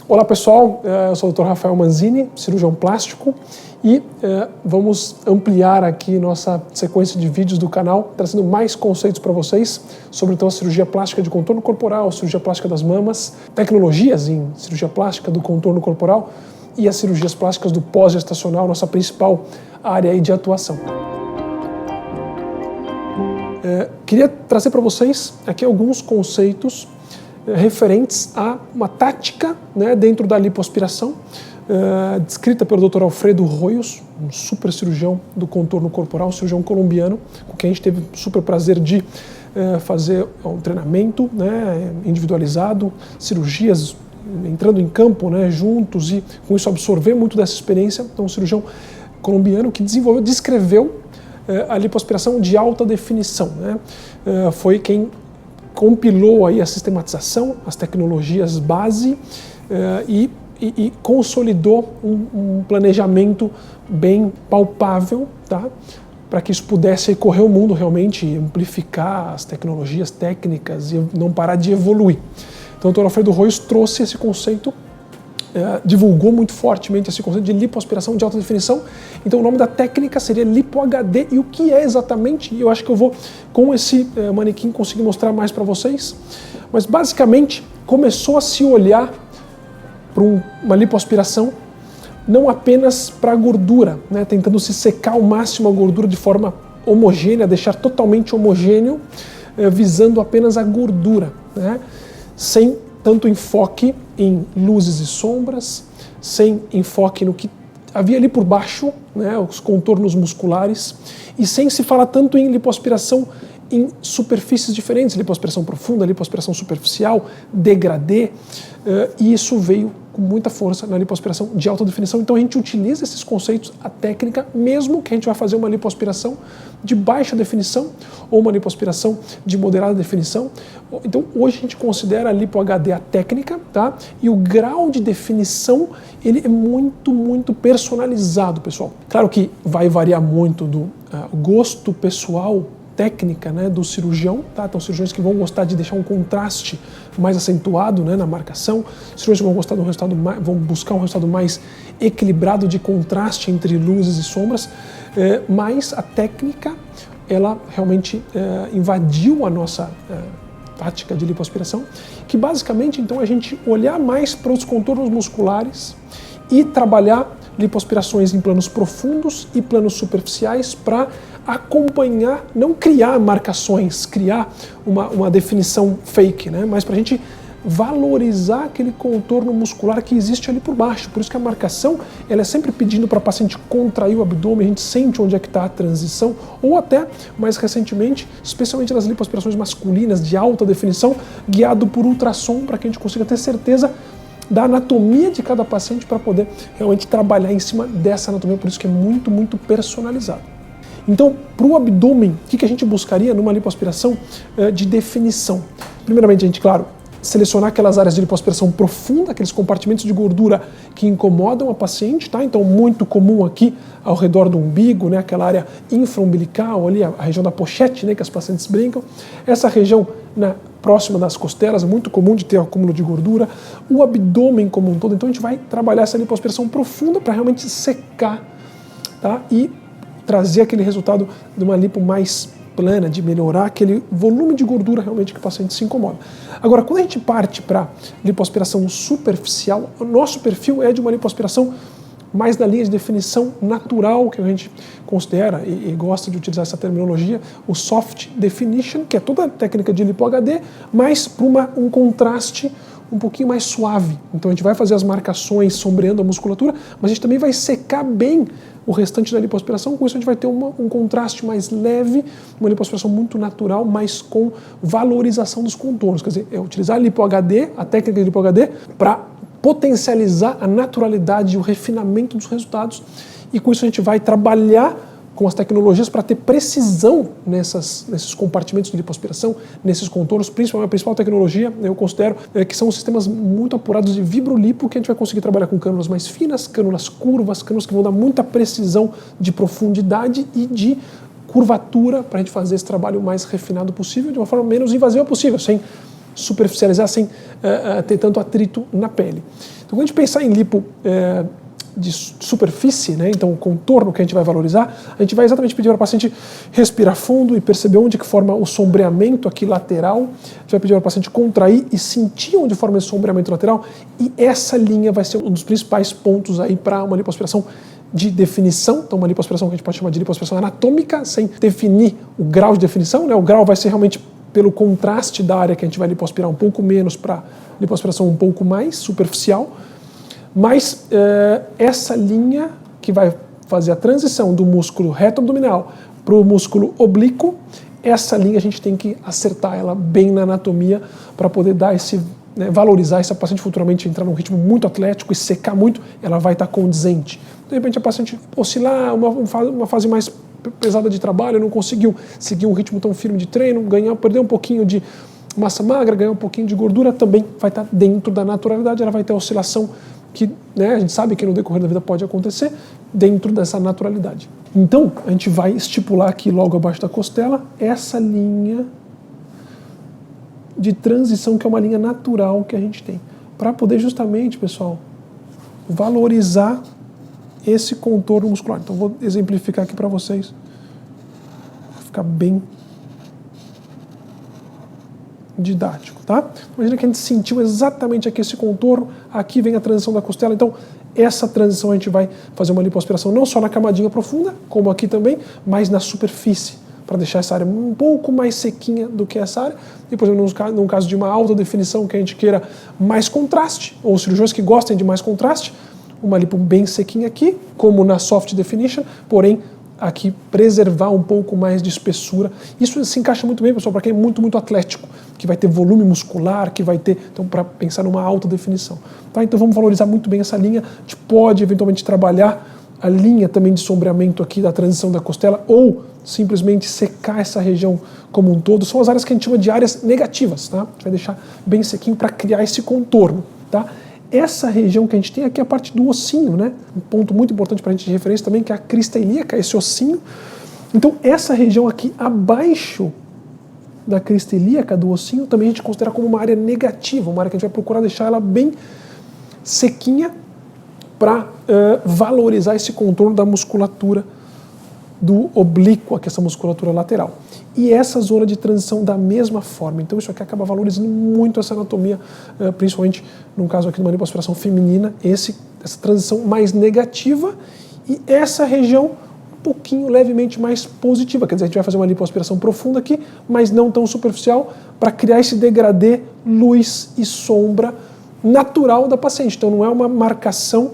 Olá pessoal, eu sou o Dr. Rafael Manzini, cirurgião plástico, e vamos ampliar aqui nossa sequência de vídeos do canal, trazendo mais conceitos para vocês sobre então a cirurgia plástica de contorno corporal, cirurgia plástica das mamas, tecnologias em cirurgia plástica do contorno corporal e as cirurgias plásticas do pós-gestacional, nossa principal área aí de atuação. Queria trazer para vocês aqui alguns conceitos referentes a uma tática, né, dentro da lipoaspiração, descrita pelo Dr. Alfredo Royos, um super cirurgião do contorno corporal, um cirurgião colombiano, com quem a gente teve o super prazer de fazer um treinamento, né, individualizado, cirurgias entrando em campo, né, juntos, e com isso absorver muito dessa experiência. Então, um cirurgião colombiano que descreveu a lipoaspiração de alta definição, né? Foi quem compilou aí a sistematização, as tecnologias base e consolidou um planejamento bem palpável, tá? Para que isso pudesse correr o mundo realmente, amplificar as tecnologias técnicas e não parar de evoluir. Então o Dr. Alfredo Royos trouxe esse conceito, divulgou muito fortemente esse conceito de lipoaspiração de alta definição. Então o nome da técnica seria LipoHD, e o que é exatamente, eu acho que eu vou com esse manequim conseguir mostrar mais para vocês, mas basicamente começou a se olhar para uma lipoaspiração não apenas para a gordura, né, tentando se secar ao máximo a gordura de forma homogênea, deixar totalmente homogêneo, visando apenas a gordura, né, sem tanto enfoque em luzes e sombras, sem enfoque no que havia ali por baixo, né, os contornos musculares, e sem se falar tanto em lipoaspiração em superfícies diferentes, lipoaspiração profunda, lipoaspiração superficial, degradê, e isso veio com muita força na lipoaspiração de alta definição. Então a gente utiliza esses conceitos, a técnica, mesmo que a gente vai fazer uma lipoaspiração de baixa definição ou uma lipoaspiração de moderada definição. Então hoje a gente considera a LipoHD a técnica, tá? E o grau de definição, ele é muito personalizado, pessoal. Claro que vai variar muito do gosto pessoal, técnica, né, do cirurgião, tá? Então cirurgiões que vão gostar de deixar um contraste mais acentuado, né, na marcação, cirurgiões que vão gostar de um resultado vão buscar um resultado mais equilibrado de contraste entre luzes e sombras, mas a técnica, ela realmente invadiu a nossa tática de lipoaspiração, que basicamente então é a gente olhar mais para os contornos musculares e trabalhar lipoaspirações em planos profundos e planos superficiais para acompanhar, não criar marcações, criar uma definição fake, né? Mas para a gente valorizar aquele contorno muscular que existe ali por baixo. Por isso que a marcação, ela é sempre pedindo para a paciente contrair o abdômen, a gente sente onde é que está a transição, ou até, mais recentemente, especialmente nas lipoaspirações masculinas de alta definição, guiado por ultrassom, para que a gente consiga ter certeza da anatomia de cada paciente para poder realmente trabalhar em cima dessa anatomia, por isso que é muito personalizado. Então, para o abdômen, o que a gente buscaria numa lipoaspiração de definição? Primeiramente, a gente, claro, selecionar aquelas áreas de lipoaspiração profunda, aqueles compartimentos de gordura que incomodam a paciente, tá? Então, muito comum aqui ao redor do umbigo, né? Aquela área infraumbilical, ali a região da pochete, né? Que as pacientes brincam. Essa região próxima das costelas, é muito comum de ter acúmulo de gordura. O abdômen como um todo, então a gente vai trabalhar essa lipoaspiração profunda para realmente secar, tá? E trazer aquele resultado de uma lipo mais plana, de melhorar aquele volume de gordura realmente que o paciente se incomoda. Agora, quando a gente parte para lipoaspiração superficial, o nosso perfil é de uma lipoaspiração mais na linha de definição natural, que a gente considera e gosta de utilizar essa terminologia, o soft definition, que é toda a técnica de LipoHD, mas para um contraste um pouquinho mais suave. Então a gente vai fazer as marcações sombreando a musculatura, mas a gente também vai secar bem o restante da lipoaspiração. Com isso a gente vai ter um contraste mais leve, uma lipoaspiração muito natural, mas com valorização dos contornos. Quer dizer, é utilizar a LipoHD, a técnica de LipoHD, para potencializar a naturalidade e o refinamento dos resultados. E com isso a gente vai trabalhar com as tecnologias para ter precisão nesses compartimentos de lipoaspiração, nesses contornos. Principalmente a principal tecnologia, eu considero, que são os sistemas muito apurados de vibrolipo, que a gente vai conseguir trabalhar com cânulas mais finas, cânulas curvas, cânulas que vão dar muita precisão de profundidade e de curvatura, para a gente fazer esse trabalho mais refinado possível, de uma forma menos invasiva possível, sem superficializar, sem ter tanto atrito na pele. Então quando a gente pensar em lipo de superfície, né, então o contorno que a gente vai valorizar, a gente vai exatamente pedir para o paciente respirar fundo e perceber onde que forma o sombreamento aqui lateral, a gente vai pedir para o paciente contrair e sentir onde forma esse sombreamento lateral, e essa linha vai ser um dos principais pontos aí para uma lipoaspiração de definição. Então uma lipoaspiração que a gente pode chamar de lipoaspiração anatômica, sem definir o grau de definição, né, o grau vai ser realmente pelo contraste da área que a gente vai lipoaspirar um pouco menos para lipoaspiração um pouco mais superficial. Mas essa linha que vai fazer a transição do músculo reto abdominal para o músculo oblíquo, essa linha a gente tem que acertar ela bem na anatomia para poder dar esse, né, valorizar essa paciente futuramente entrar num ritmo muito atlético e secar muito, ela vai estar condizente. De repente a paciente oscilar, uma fase mais pesada de trabalho, não conseguiu seguir um ritmo tão firme de treino, perder um pouquinho de massa magra, ganhar um pouquinho de gordura, também vai estar dentro da naturalidade, ela vai ter oscilação que, né, a gente sabe que no decorrer da vida pode acontecer dentro dessa naturalidade. Então, a gente vai estipular aqui logo abaixo da costela essa linha de transição, que é uma linha natural que a gente tem, para poder justamente, pessoal, valorizar esse contorno muscular. Então, vou exemplificar aqui para vocês, vai ficar bem didático, tá? Imagina que a gente sentiu exatamente aqui esse contorno, aqui vem a transição da costela, então essa transição a gente vai fazer uma lipoaspiração não só na camadinha profunda, como aqui também, mas na superfície, para deixar essa área um pouco mais sequinha do que essa área. E, por exemplo, num caso de uma alta definição que a gente queira mais contraste, ou cirurgiões que gostem de mais contraste, uma lipo bem sequinha aqui, como na soft definition, porém aqui preservar um pouco mais de espessura. Isso se encaixa muito bem, pessoal, para quem é muito, muito atlético, que vai ter volume muscular, que vai ter, então, para pensar numa alta definição. Tá? Então vamos valorizar muito bem essa linha. A gente pode eventualmente trabalhar a linha também de sombreamento aqui da transição da costela, ou simplesmente secar essa região como um todo. São as áreas que a gente chama de áreas negativas, tá? A gente vai deixar bem sequinho para criar esse contorno, tá? Essa região que a gente tem aqui é a parte do ossinho, né? Um ponto muito importante para a gente de referência também, que é a crista ilíaca, esse ossinho. Então, essa região aqui abaixo da crista ilíaca, do ossinho, também a gente considera como uma área negativa, uma área que a gente vai procurar deixar ela bem sequinha para valorizar esse contorno da musculatura do oblíquo, aqui essa musculatura lateral. E essa zona de transição da mesma forma. Então isso aqui acaba valorizando muito essa anatomia, principalmente no caso aqui de uma lipoaspiração feminina, essa transição mais negativa e essa região um pouquinho levemente mais positiva. Quer dizer, a gente vai fazer uma lipoaspiração profunda aqui, mas não tão superficial, para criar esse degradê luz e sombra natural da paciente. Então não é uma marcação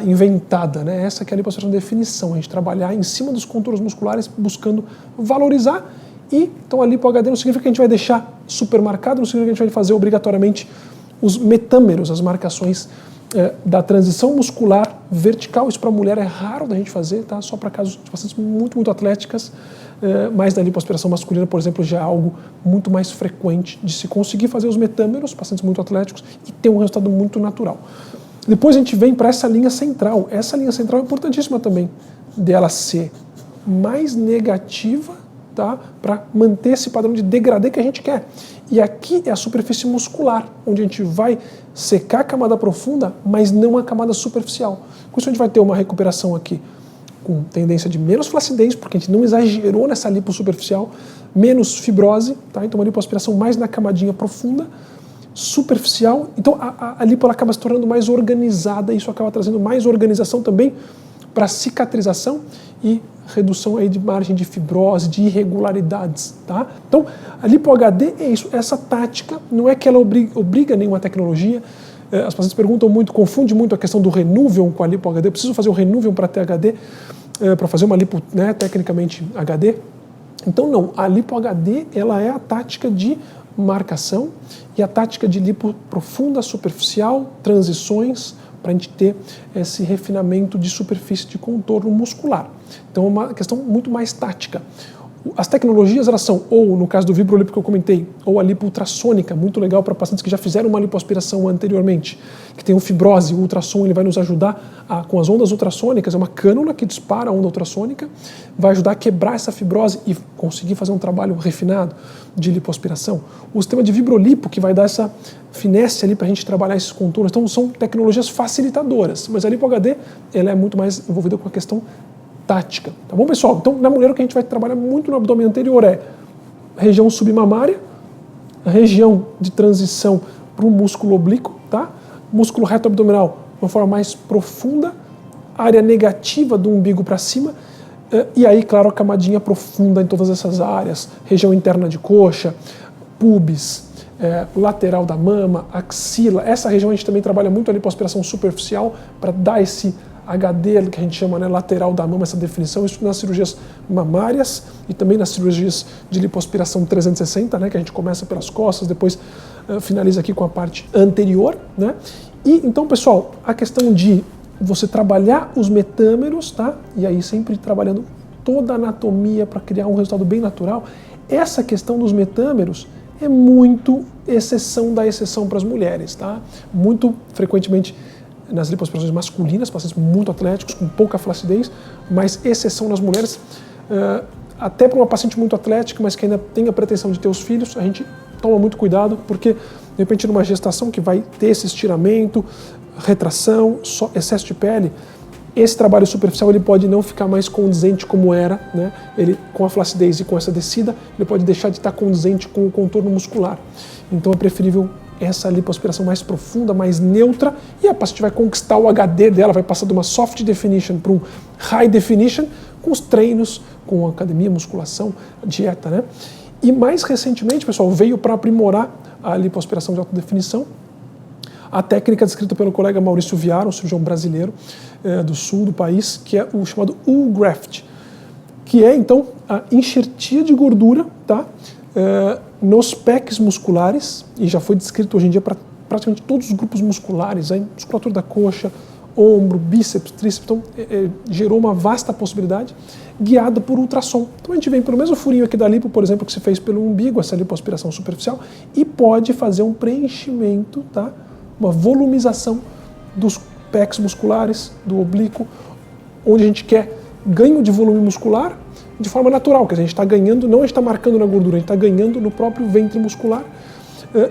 inventada, né? Essa que é a lipoaspiração de definição, a gente trabalhar em cima dos contornos musculares buscando valorizar. E então a lipo HD não significa que a gente vai deixar super marcado, não significa que a gente vai fazer obrigatoriamente os metâmeros, as marcações da transição muscular vertical. Isso para mulher é raro da gente fazer, tá? Só para casos de pacientes muito, muito atléticas, mas na lipoaspiração masculina, por exemplo, já é algo muito mais frequente de se conseguir fazer os metâmeros, pacientes muito atléticos, e ter um resultado muito natural. Depois a gente vem para essa linha central. Essa linha central é importantíssima também, dela ser mais negativa, tá? Para manter esse padrão de degradê que a gente quer. E aqui é a superfície muscular, onde a gente vai secar a camada profunda, mas não a camada superficial. Com isso a gente vai ter uma recuperação aqui com tendência de menos flacidez, porque a gente não exagerou nessa lipo superficial, menos fibrose, tá? Então uma lipoaspiração mais na camadinha profunda, superficial. Então a lipo ela acaba se tornando mais organizada, e isso acaba trazendo mais organização também para cicatrização e redução aí de margem de fibrose, de irregularidades, tá? Então a lipo HD é isso, essa tática, não é que ela obriga nenhuma tecnologia. As pacientes perguntam muito, confundem muito a questão do Renuvion com a lipo HD. Eu preciso fazer o Renuvion para ter HD, para fazer uma lipo, né, tecnicamente HD? Então não, a lipo HD ela é a tática de marcação e a tática de lipo profunda, superficial, transições, para a gente ter esse refinamento de superfície de contorno muscular. Então é uma questão muito mais tática. As tecnologias, elas são, ou no caso do vibrolipo que eu comentei, ou a lipo ultrassônica, muito legal para pacientes que já fizeram uma lipoaspiração anteriormente, que tem fibrose, o ultrassom ele vai nos ajudar com as ondas ultrassônicas, é uma cânula que dispara a onda ultrassônica, vai ajudar a quebrar essa fibrose e conseguir fazer um trabalho refinado de lipoaspiração. O sistema de vibrolipo, que vai dar essa finesse ali para a gente trabalhar esses contornos. Então são tecnologias facilitadoras, mas a Lipo HD ela é muito mais envolvida com a questão tática. Tá bom, pessoal? Então na mulher o que a gente vai trabalhar muito no abdômen anterior é região submamária, a região de transição para o músculo oblíquo, tá? Músculo reto abdominal de uma forma mais profunda, área negativa do umbigo para cima, e aí, claro, a camadinha profunda em todas essas áreas, região interna de coxa, pubis, lateral da mama, axila. Essa região a gente também trabalha muito a lipoaspiração superficial para dar esse HD que a gente chama, né, lateral da mama, essa definição, isso nas cirurgias mamárias e também nas cirurgias de lipoaspiração 360, né, que a gente começa pelas costas, depois finaliza aqui com a parte anterior, né? E então, pessoal, a questão de você trabalhar os metâmeros, tá? E aí sempre trabalhando toda a anatomia para criar um resultado bem natural. Essa questão dos metâmeros é muito exceção da exceção para as mulheres, tá? Muito frequentemente nas lipoaspirações masculinas, pacientes muito atléticos, com pouca flacidez, mas exceção nas mulheres, até para uma paciente muito atlética, mas que ainda tem a pretensão de ter os filhos, a gente toma muito cuidado, porque de repente numa gestação que vai ter esse estiramento, retração, excesso de pele, esse trabalho superficial ele pode não ficar mais condizente como era, né? Ele, com a flacidez e com essa descida, ele pode deixar de estar condizente com o contorno muscular. Então é preferível essa lipoaspiração mais profunda, mais neutra, e a paciente vai conquistar o HD dela, vai passar de uma soft definition para um high definition, com os treinos, com a academia, musculação, dieta, né? E mais recentemente, pessoal, veio para aprimorar a lipoaspiração de alta definição a técnica descrita pelo colega Maurício Viara, um cirurgião brasileiro do sul do país, que é o chamado U-graft, que é então a enxertia de gordura, tá? Nos pecs musculares, e já foi descrito hoje em dia para praticamente todos os grupos musculares, aí, musculatura da coxa, ombro, bíceps, tríceps, então gerou uma vasta possibilidade, guiada por ultrassom. Então a gente vem pelo mesmo furinho aqui da lipo, por exemplo, que se fez pelo umbigo, essa lipoaspiração superficial, e pode fazer um preenchimento, tá? Uma volumização dos pecs musculares, do oblíquo, onde a gente quer ganho de volume muscular de forma natural, que a gente está ganhando, não a gente está marcando na gordura, a gente está ganhando no próprio ventre muscular.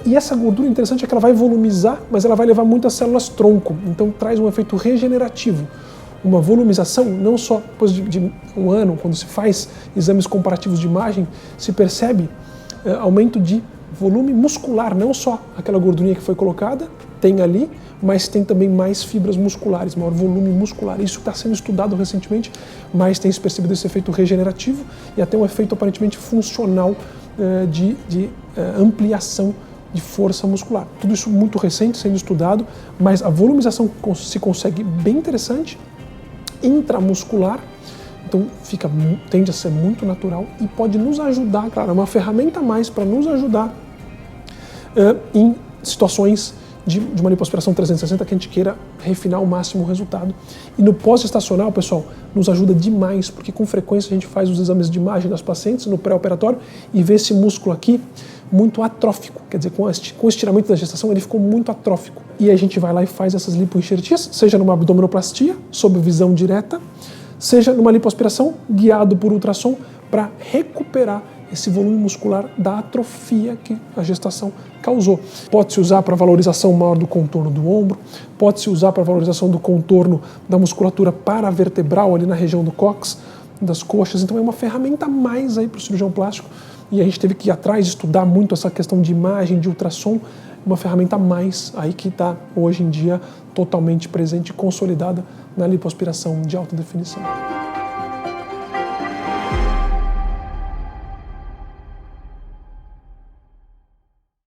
E essa gordura, interessante é que ela vai volumizar, mas ela vai levar muitas células tronco, então traz um efeito regenerativo. Uma volumização, não só depois de um ano, quando se faz exames comparativos de imagem, se percebe aumento de volume muscular, não só aquela gordurinha que foi colocada, tem ali, mas tem também mais fibras musculares, maior volume muscular. Isso está sendo estudado recentemente, mas tem se percebido esse efeito regenerativo e até um efeito aparentemente funcional de ampliação de força muscular. Tudo isso muito recente, sendo estudado, mas a volumização se consegue bem interessante, intramuscular, então tende a ser muito natural e pode nos ajudar, claro, é uma ferramenta a mais para nos ajudar em situações de uma lipoaspiração 360 que a gente queira refinar ao máximo o resultado. E no pós-gestacional, pessoal, nos ajuda demais, porque com frequência a gente faz os exames de imagem das pacientes no pré-operatório e vê esse músculo aqui muito atrófico, quer dizer, com o estiramento da gestação ele ficou muito atrófico. E a gente vai lá e faz essas lipoenxertias, seja numa abdominoplastia, sob visão direta, seja numa lipoaspiração guiado por ultrassom para recuperar esse volume muscular da atrofia que a gestação causou. Pode-se usar para valorização maior do contorno do ombro, pode-se usar para valorização do contorno da musculatura paravertebral ali na região do cóccix, das coxas, então é uma ferramenta a mais aí para o cirurgião plástico e a gente teve que ir atrás, estudar muito essa questão de imagem, de ultrassom, uma ferramenta a mais aí que está hoje em dia totalmente presente e consolidada na lipoaspiração de alta definição.